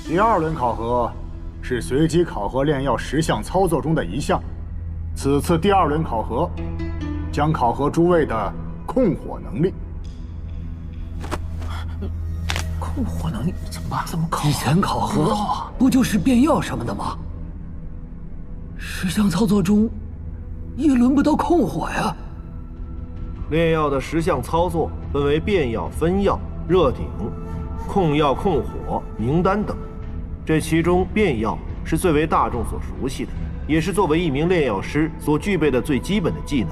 第2轮考核是随机考核炼药10项操作中的一项。此次第2轮考核将考核诸位的控火能力。控火能力怎么办？怎么考？之前考核不就是变药什么的吗？10项操作中，也轮不到控火呀。炼药的10项操作分为变药、分药、热鼎、控药、控火、明丹等。这其中变药是最为大众所熟悉的，也是作为一名炼药师所具备的最基本的技能。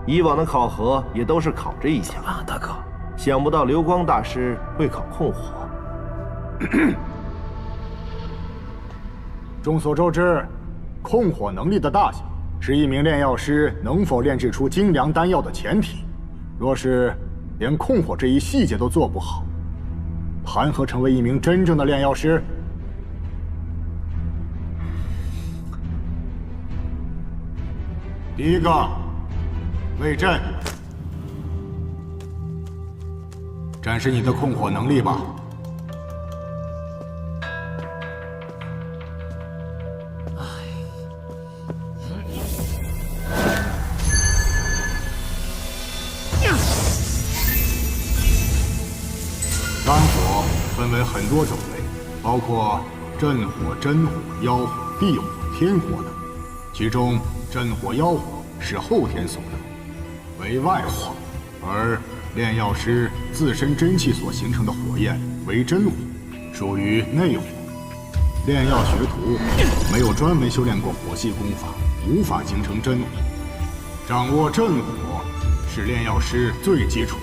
以往的考核也都是考这一项。大哥，想不到流光大师会考控火。众所周知，控火能力的大小是一名炼药师能否炼制出精良丹药的前提。若是连控火这一细节都做不好，谈何成为一名真正的炼药师？第1个，魏震，展示你的控火能力吧。丹火分为很多种类，包括震火、真火、妖火、地火、天火等。其中，震火、妖火是后天所得，为外火；而炼药师自身真气所形成的火焰为真火，属于内火。炼药学徒没有专门修炼过火系功法，无法形成真火。掌握震火是炼药师最基础的。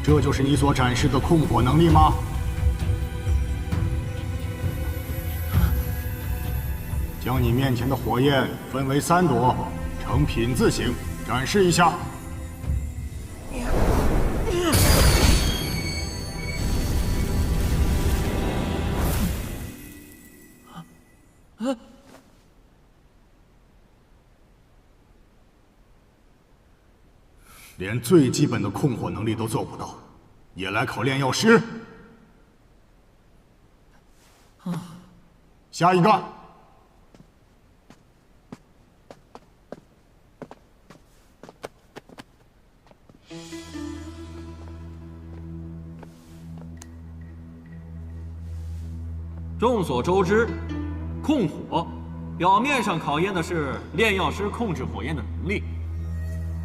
这就是你所展示的控火能力吗？将你面前的火焰分为3朵，呈品字形，展示一下。连最基本的控火能力都做不到，也来考炼药师？下一个。众所周知，控火表面上考验的是炼药师控制火焰的能力，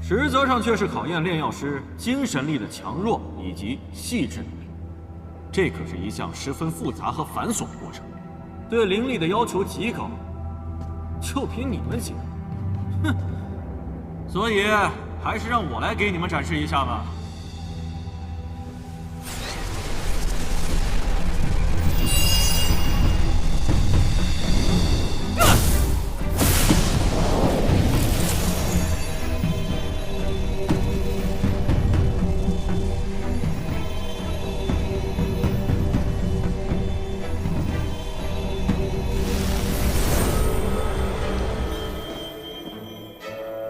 实则上却是考验炼药师精神力的强弱以及细致能力。这可是一项十分复杂和繁琐的过程，对灵力的要求极高。就凭你们几个，哼！所以还是让我来给你们展示一下吧。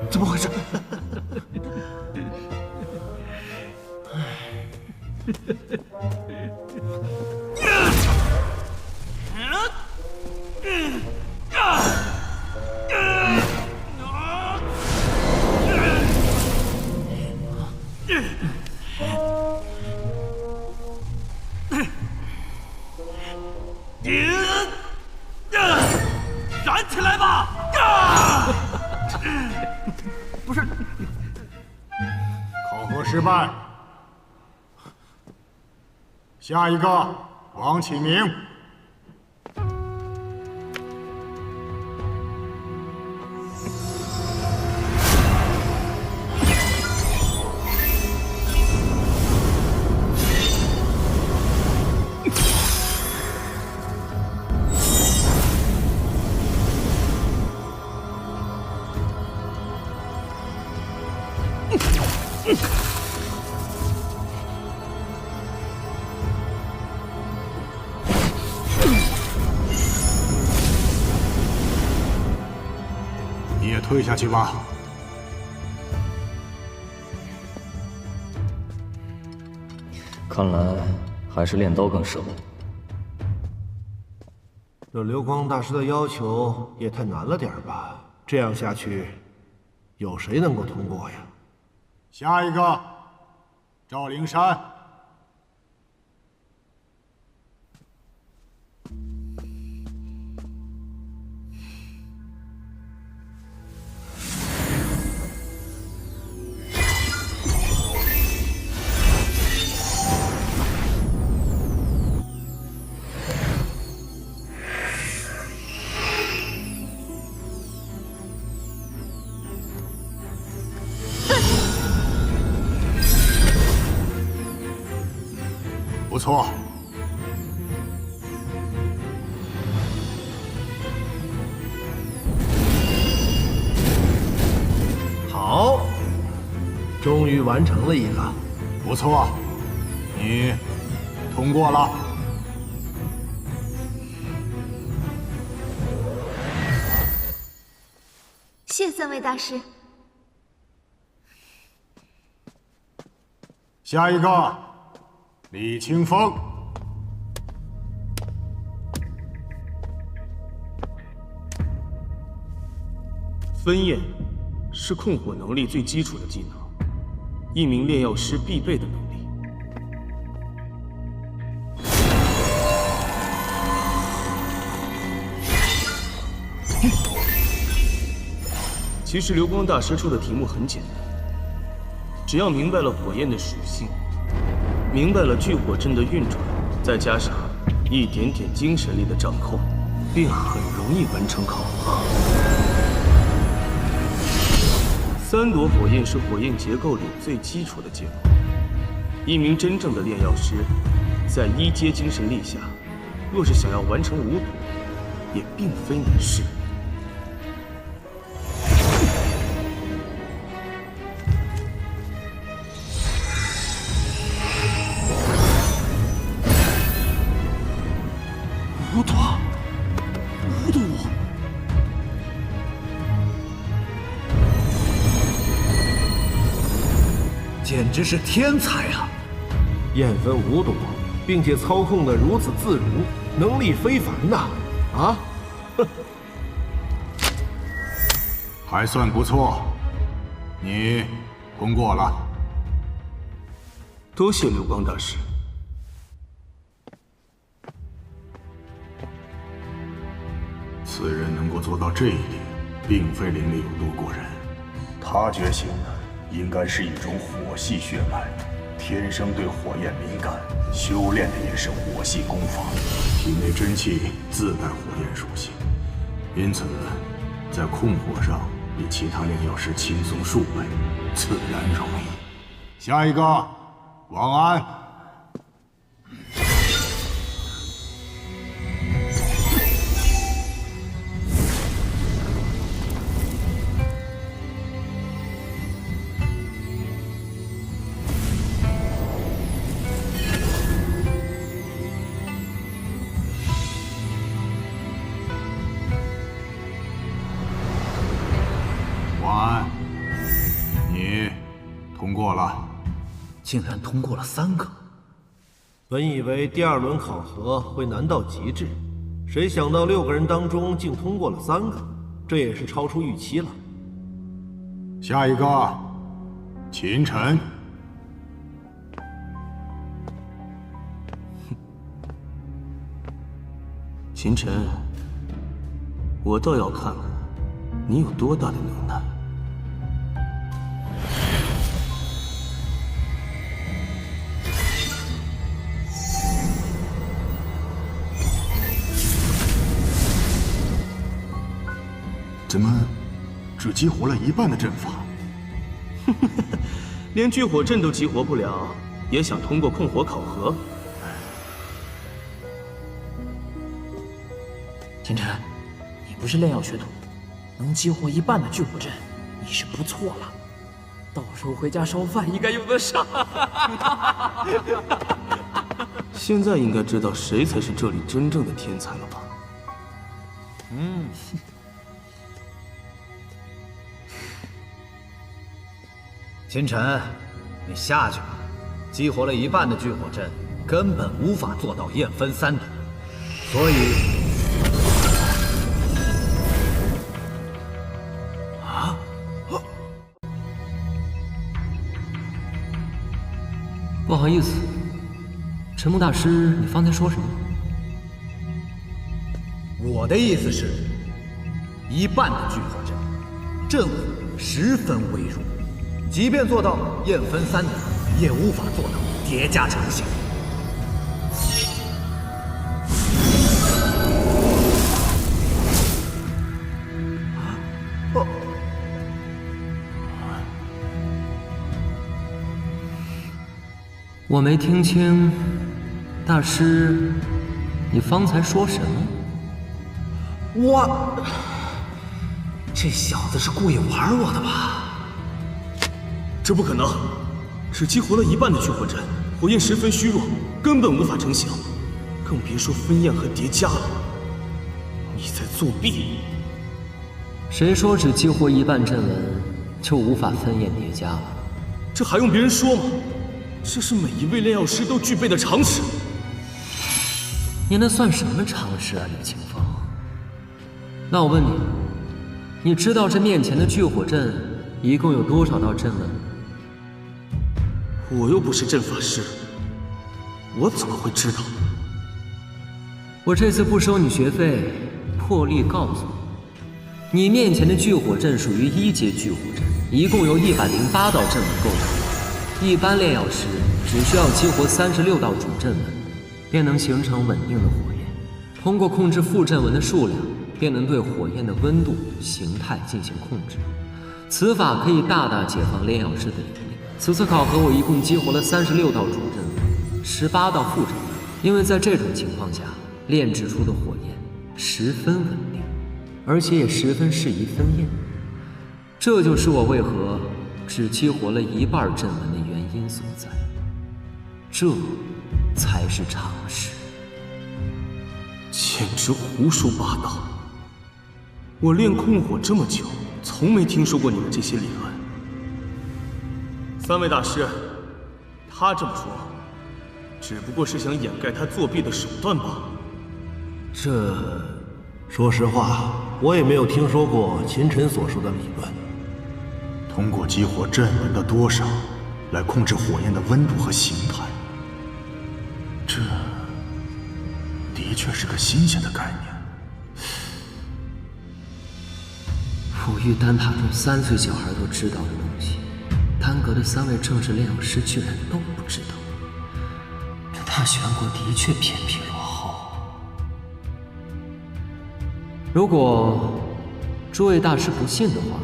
怎么回事？燃起来吧！不是，考核失败。下一个，王启明。你也退下去吧。看来还是练刀更适合。这流光大师的要求也太难了点吧？这样下去，有谁能够通过呀？下一个，赵灵山。不错，好，终于完成了一个。不错，你通过了。谢三位大师。下一个，李清风。分焰是控火能力最基础的技能，一名炼药师必备的能力。其实流光大师出的题目很简单，只要明白了火焰的属性，明白了聚火阵的运转，再加上一点点精神力的掌控，便很容易完成考核。三朵火焰是火焰结构里最基础的结构。一名真正的炼药师，在一阶精神力下，若是想要完成五朵，也并非难事。五朵，五朵。简直是天才啊！焰分五朵，并且操控得如此自如，能力非凡呐！啊，还算不错，你通过了。多谢流光大师。此人能够做到这一点，并非灵力有多过人。他觉醒的应该是一种火系血脉，天生对火焰敏感，修炼的也是火系功法，体内真气自带火焰属性，因此在控火上比其他炼药师轻松数倍，自然容易。下一个，王安。通过了，竟然通过了3个。本以为第2轮考核会难到极致，谁想到6个人当中竟通过了3个，这也是超出预期了。下一个，秦晨。秦晨，我倒要看看你有多大的能耐。怎么只激活了一半的阵法？连聚火阵都激活不了，也想通过控火考核？秦晨，你不是炼药学徒，能激活一半的聚火阵，你是不错了。到时候回家烧饭应该用得上。现在应该知道谁才是这里真正的天才了吧？秦晨，你下去吧。激活了一半的聚火阵，根本无法做到焰分三毒，所以……不好意思，陈木大师，你方才说什么？我的意思是，一半的聚火阵，阵火十分微弱，即便做到焰分三毒，也无法做到叠加成型。我没听清，大师，你方才说什么？这小子是故意玩我的吧？这不可能，只激活了一半的聚火阵，火焰十分虚弱，根本无法成型，更别说分焰和叠加了。你在作弊！谁说只激活一半阵纹就无法分焰叠加了？这还用别人说吗？这是每一位炼药师都具备的常识。你那算什么常识啊，李清风？那我问你，你知道这面前的聚火阵一共有多少道阵纹？我又不是阵法师，我怎么会知道？我这次不收你学费，破例告诉你，你面前的聚火阵属于1阶聚火阵，一共由108道阵纹构成。一般炼药师只需要激活36道主阵纹，便能形成稳定的火焰。通过控制副阵纹的数量，便能对火焰的温度、形态进行控制。此法可以大大解放炼药师的灵力。此次考核我一共激活了36道主阵纹，18道副阵纹。因为在这种情况下，炼制出的火焰十分稳定，而且也十分适宜分焰。这就是我为何只激活了一半阵纹的原因所在，这才是常识。简直胡说八道！我练控火这么久，从没听说过你们这些理论。3位大师，他这么说，只不过是想掩盖他作弊的手段罢了。说实话，我也没有听说过秦晨所说的理论。通过激活阵纹的多少来控制火焰的温度和形态，这的确是个新鲜的概念。抚育丹塔中3岁小孩都知道的东西，丹阁的3位正式炼药师居然都不知道。这大玄国的确偏僻落后。如果诸位大师不信的话，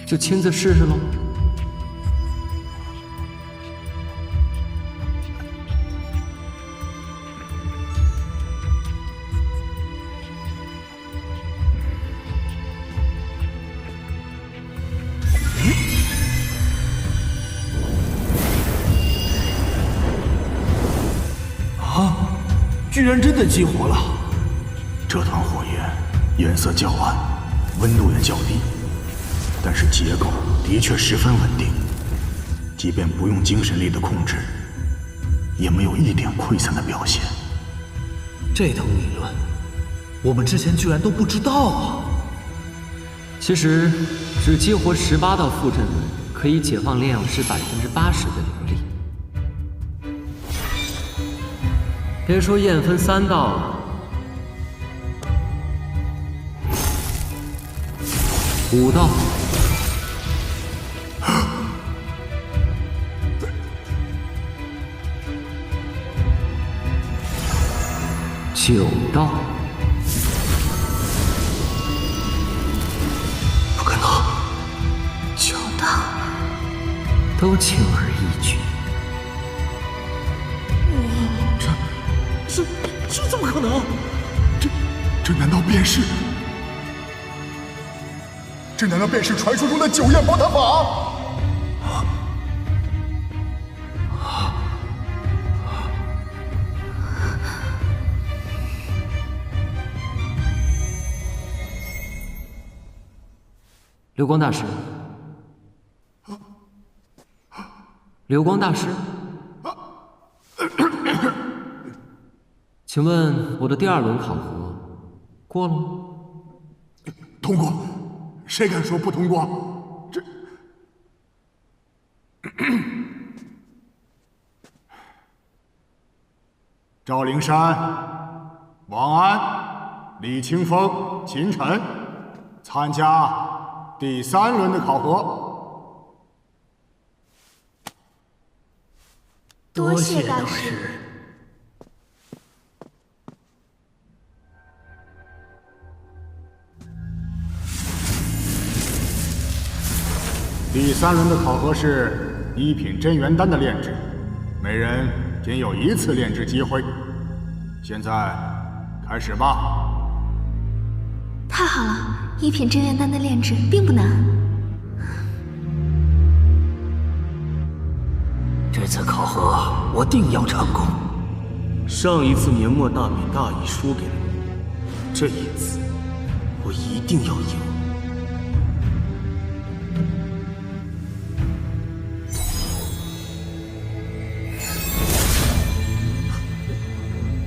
就亲自试试喽。居然真的激活了！这团火焰颜色较暗，温度也较低，但是结构的确十分稳定，即便不用精神力的控制，也没有一点溃散的表现。这等理论，我们之前居然都不知道啊！其实，只激活18道副阵纹，可以解放炼药师80%的灵力。别说焰分3道了，5道。9道，不可能9道，都轻而易举。这怎么可能？这难道便是？这难道便是传说中的9焰宝塔法？流光大师，流光大师，请问我的第2轮考核过了吗？通过，谁敢说不通过？这，赵灵山、王安、李清风、秦晨参加第3轮的考核。多谢大师。第3轮的考核是1品真元丹的炼制，每人仅有1次炼制机会。现在开始吧。太好了，1品真元丹的炼制并不难。这次考核我定要成功。上一次年末大比大意输给了你，这一次我一定要赢。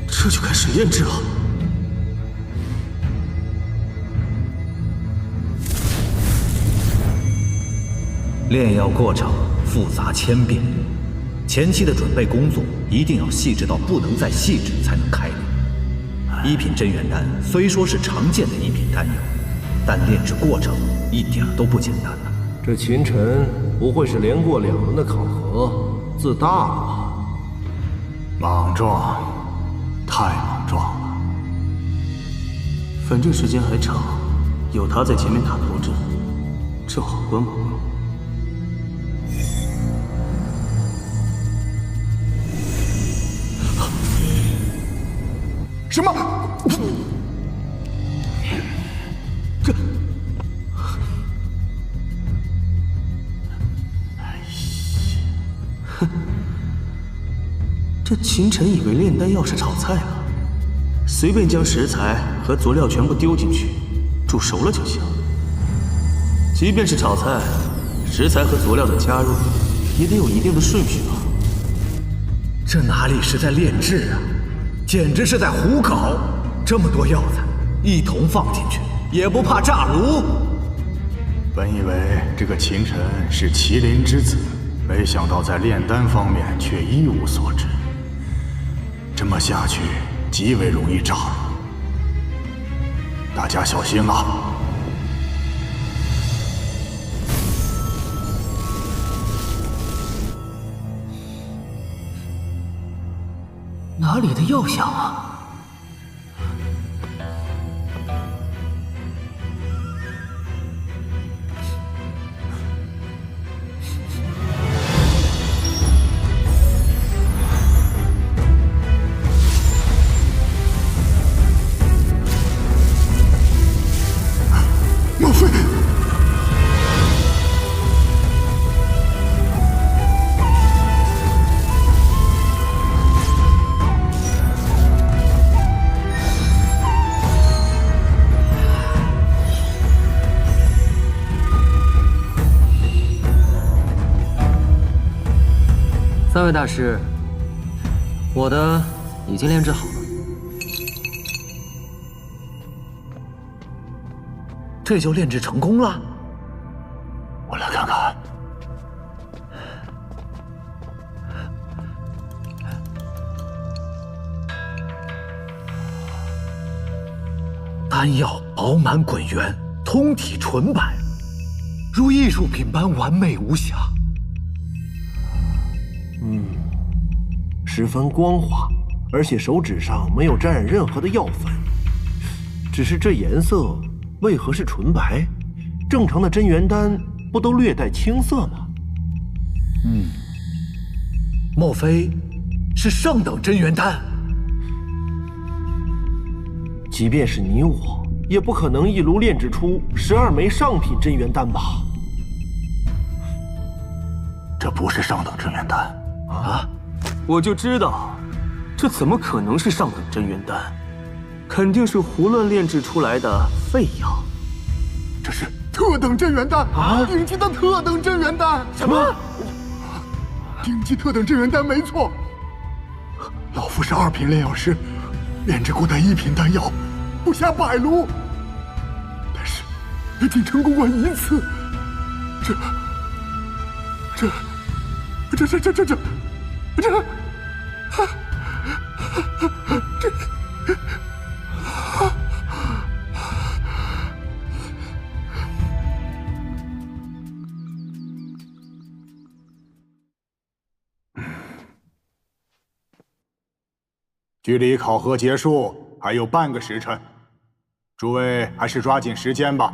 这就开始炼制了。炼药过程复杂千变，前期的准备工作一定要细致到不能再细致才能开炼。1品真元丹虽说是常见的1品丹药，但炼制过程一点都不简单了。这秦晨不会是连过2轮的考核，自大了吧？莽撞，太莽撞了。反正时间还长，有他在前面打头阵，正好观摩。什么？这秦晨以为炼丹药是炒菜了，随便将食材和佐料全部丢进去，煮熟了就行。即便是炒菜，食材和佐料的加入也得有一定的顺序吧？这哪里是在炼制啊，简直是在胡搞！这么多药材一同放进去，也不怕炸炉？本以为这个秦晨是麒麟之子，没想到在炼丹方面却一无所知。这么下去，极为容易炸炉。大家小心了。哪里的药响啊？莫非？3位大师，我的已经炼制好了。这就炼制成功了？我来看看。丹药饱满滚圆，通体纯白，如艺术品般完美无瑕。十分光滑，而且手指上没有沾染任何的药粉。只是这颜色为何是纯白？正常的真元丹不都略带青色吗？莫非是上等真元丹？即便是你我，也不可能一炉炼制出12枚上品真元丹吧？这不是上等真元丹啊！我就知道，这怎么可能是上等真元丹？肯定是胡乱炼制出来的废药。特等镇元丹啊！顶级的特等镇元丹！什么？顶级特等镇元丹没错。老夫是2品炼药师，炼制过的1品丹药不下100炉，但是也仅成功过1次。距离考核结束还有半个时辰，诸位还是抓紧时间吧。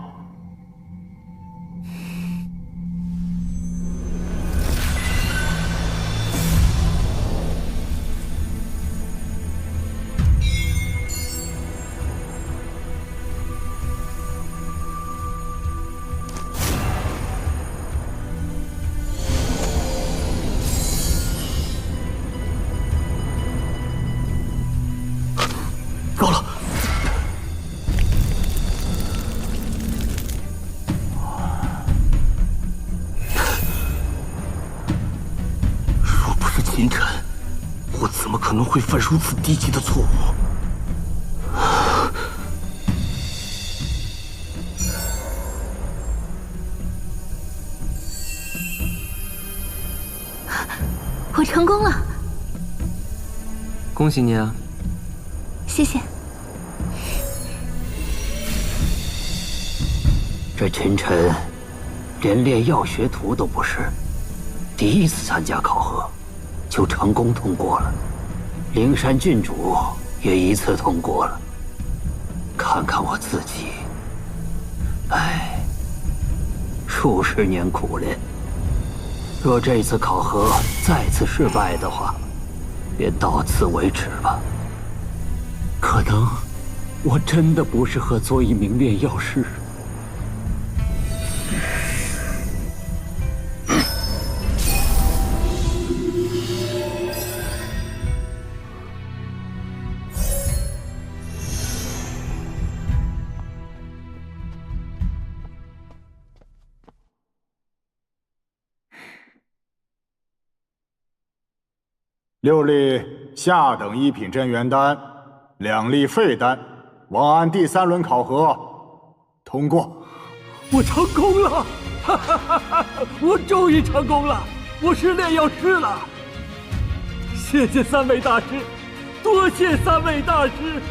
够了！若不是秦晨，我怎么可能会犯如此低级的错误？我成功了，恭喜你啊！谢谢。这秦晨连炼药学徒都不是，第1次参加考核就成功通过了，灵山郡主也1次通过了。看看我自己，唉，数十年苦练，若这次考核再次失败的话，便到此为止吧。可能我真的不适合做一名炼药师。6粒下等1品镇元丹，2粒废丹，王安第3轮考核通过。我成功了！哈哈哈哈！我终于成功了！我是炼药师了！谢谢3位大师，多谢3位大师！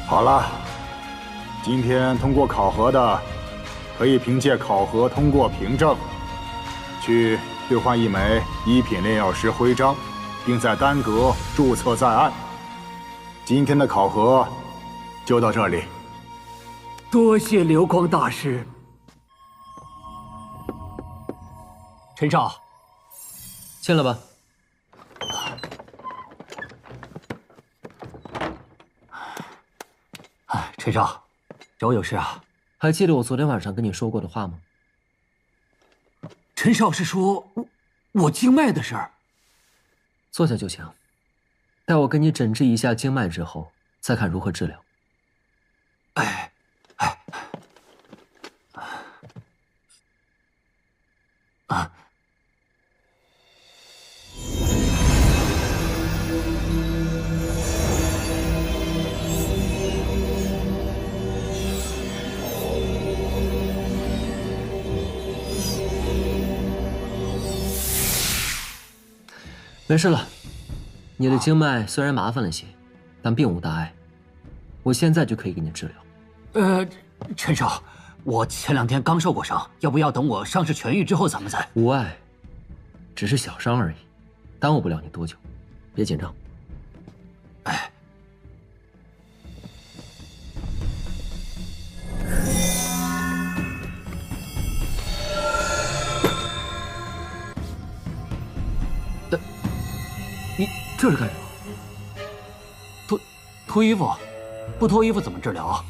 好了，今天通过考核的，可以凭借考核通过凭证，去兑换1枚1品炼药师徽章，并在丹阁注册在案。今天的考核就到这里。多谢流光大师。陈少，签了吧。陈少，找我有事啊？还记得我昨天晚上跟你说过的话吗？陈少是说我经脉的事儿。坐下就行，待我给你诊治一下经脉之后，再看如何治疗。没事了，你的经脉虽然麻烦了些，但并无大碍，我现在就可以给你治疗。陈少，我前2天刚受过伤，要不要等我伤势痊愈之后咱们再？无碍，只是小伤而已，耽误不了你多久，别紧张。你这是干什么？脱衣服？不脱衣服怎么治疗啊？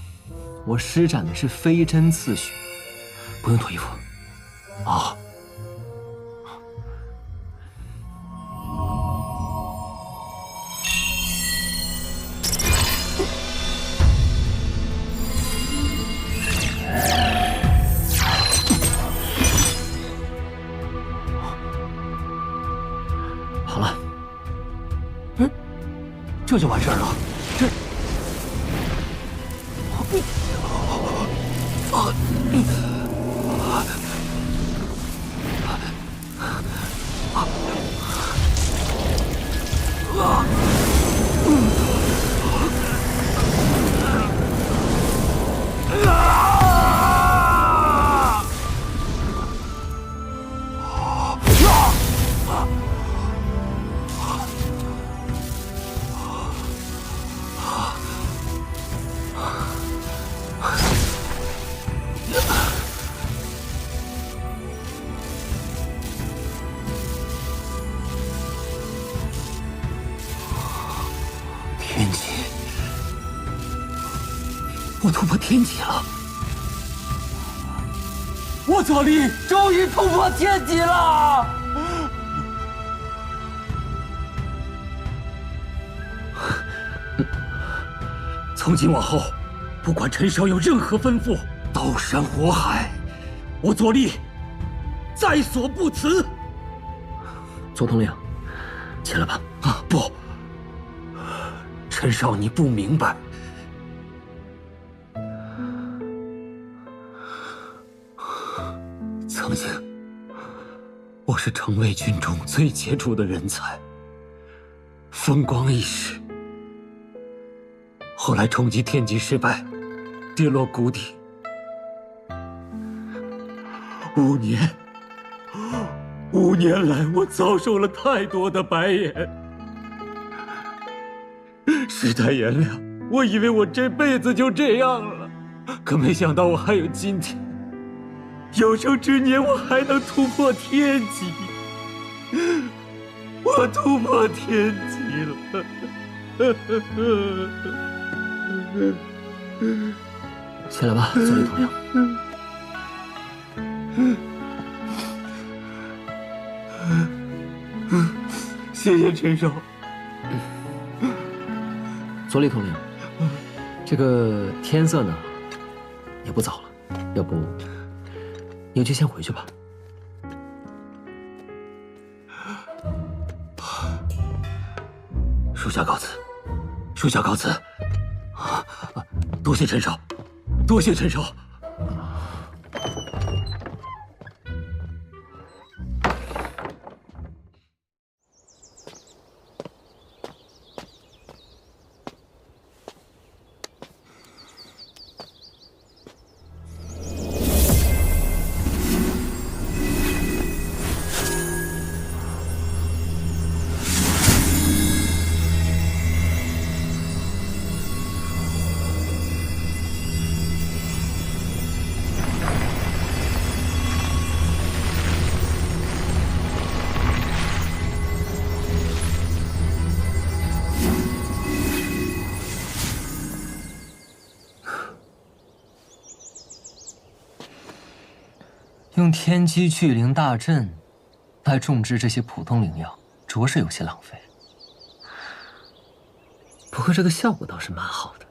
我施展的是飞针刺血，不用脱衣服。啊。这就完事儿了。这，天机，我突破天机了！我左力终于突破天机了！从今往后，不管陈少有任何吩咐，刀山火海，我左力在所不辞。左统领，起来吧！啊，不，陈少，你不明白。曾经，我是城卫军中最杰出的人才，风光一时。后来冲击天机失败，跌落谷底。5年来，我遭受了太多的白眼。世态炎凉，我以为我这辈子就这样了，可没想到我还有今天。有生之年，我还能突破天机。我突破天机了。起来吧，左力统领。谢谢陈少。左力统领，这个天色呢，也不早了，要不你就先回去吧。属下告辞，属下告辞。多谢陈少，多谢陈少。用天机聚灵大阵来种植这些普通灵药，着实有些浪费。不过这个效果倒是蛮好的。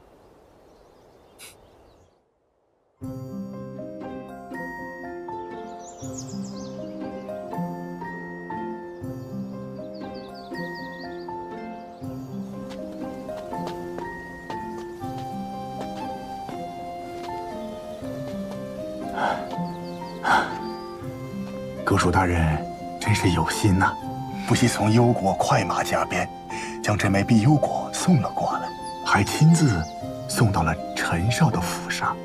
阁主大人真是有心呐，不惜从幽国快马加鞭，将这枚碧幽果送了过来，还亲自送到了陈少的府上。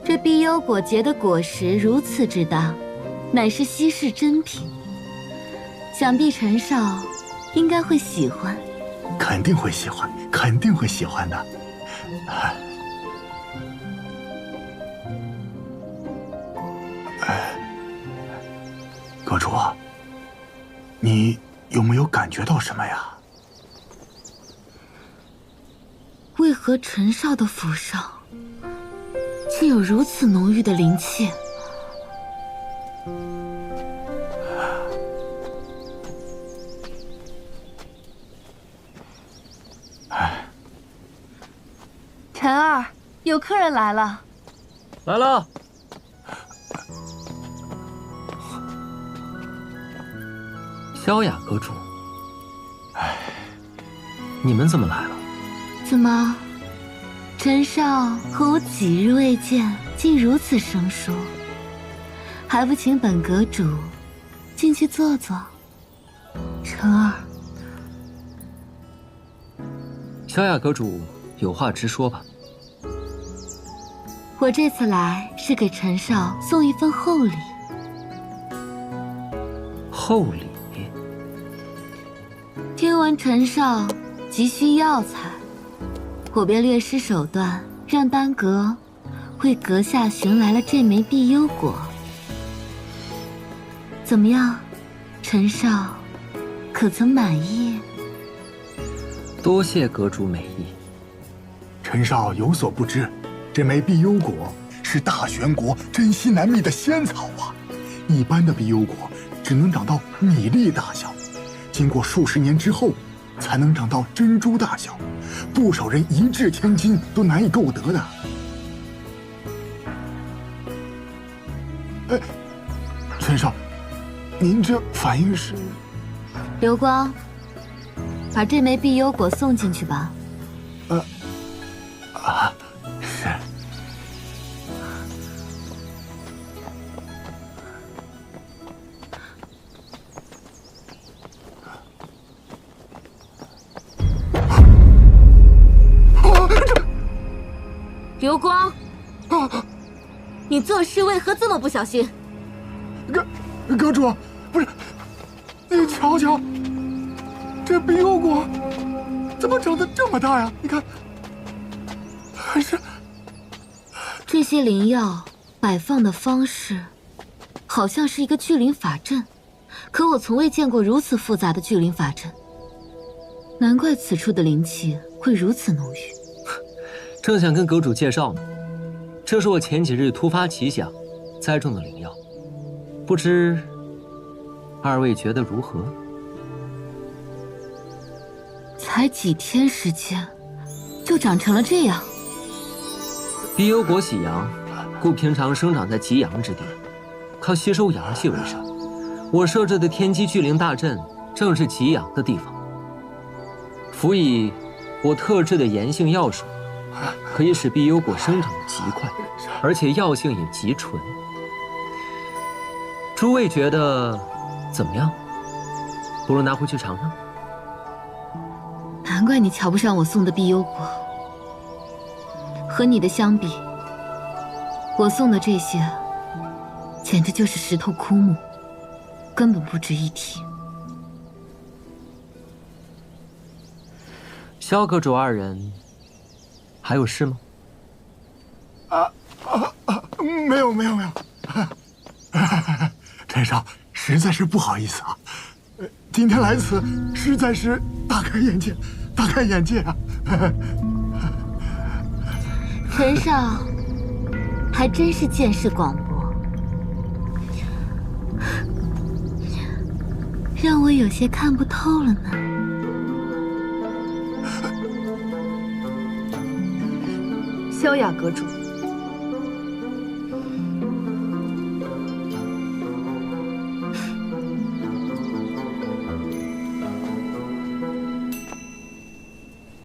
这碧幽果结的果实如此之大，乃是稀世珍品，想必陈少应该会喜欢。肯定会喜欢，肯定会喜欢的。阁主，你有没有感觉到什么呀？为何陈少的府上竟有如此浓郁的灵气？陈儿，有客人来了。来了。萧雅阁主，你们怎么来了？怎么，陈少和我几日未见，竟如此生疏，还不请本阁主进去坐坐？陈儿，萧雅阁主有话直说吧。我这次来是给陈少送一份厚礼。厚礼？听闻陈少急需药材，我便略施手段，让丹阁为阁下寻来了这枚碧幽果。怎么样，陈少，可曾满意？多谢阁主美意。陈少有所不知，这枚碧幽果是大玄国珍稀难觅的仙草啊！一般的碧幽果只能长到米粒大小，经过数十年之后，才能长到珍珠大小，不少人一掷千金都难以购得的。哎，陈少，您这反应是？流光，把这枚碧幽果送进去吧。是。流光，你做事为何这么不小心？阁主，不是，你瞧瞧，这碧幽果怎么长得这么大呀？你看，还是这些灵药摆放的方式，好像是一个聚灵法阵，可我从未见过如此复杂的聚灵法阵，难怪此处的灵气会如此浓郁。正想跟阁主介绍呢，这是我前几日突发奇想栽种的灵药，不知二位觉得如何？才几天时间，就长成了这样。碧幽果喜阳，故平常生长在极阳之地，靠吸收阳气为生。我设置的天机聚灵大阵正是极阳的地方，辅以我特制的炎性药水，可以使碧幽果生长得极快，而且药性也极纯。诸位觉得怎么样？不如拿回去尝尝。难怪你瞧不上我送的碧幽果，和你的相比，我送的这些简直就是石头枯木，根本不值一提。萧阁主二人还有事吗？没有。陈少，实在是不好意思啊，今天来此实在是大开眼界啊！陈少还真是见识广博，让我有些看不透了呢。萧雅阁主，